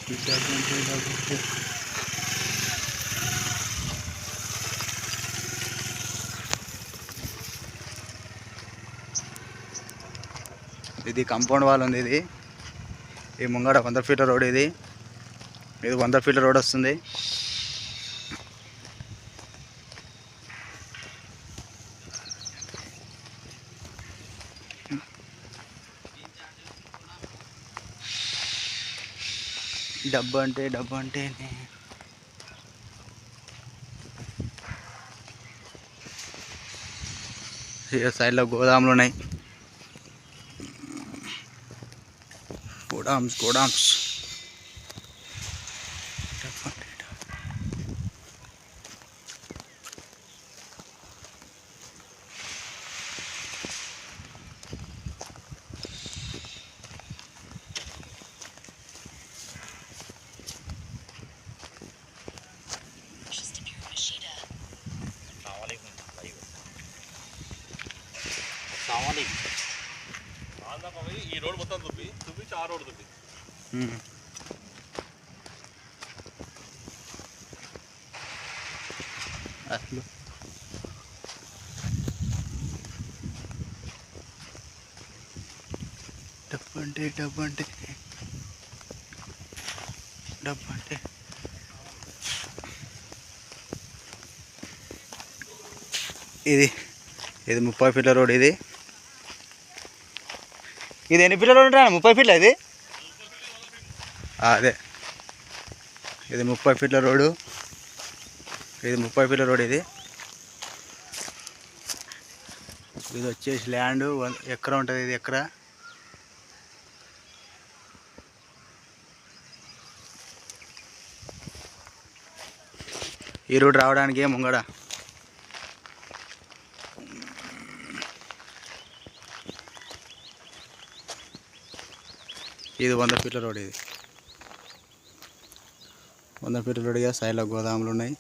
ఇది compound wall ఉంది. ఇది ఈ ముంగడ 100 ఫీట్ల రోడ్. ఇది 100 ఫీట్ల రోడ్ వస్తుంది. డబ్బు అంటే సైడ్లో గోదాములు ఉన్నాయి. గోడామ్స్ ఈ రోడ్ మొత్తం చూపించి ఆ రోడ్ చూపి అసలు డబ్బు అంటే ఇది 30 ఫీట్ల రోడ్. ఇది ఎన్ని ఫీట్ల రోడ్ ఉంటా? 30 ఫీట్ల. ఇది అదే ఇది 30 ఫీట్ల రోడ్డు. ఇది 30 ఫీట్ల రోడ్. ఇది వచ్చేసి ల్యాండ్ 1 ఎకరా ఉంటుంది. ఇది ఎకరా. ఈ రోడ్ రావడానికి ముంగడ ఇది 100 ఫీట్ల రోడ్. ఇది 100 ఫీట్ల రోడ్. సైడ్లో గోదాములు ఉన్నాయి.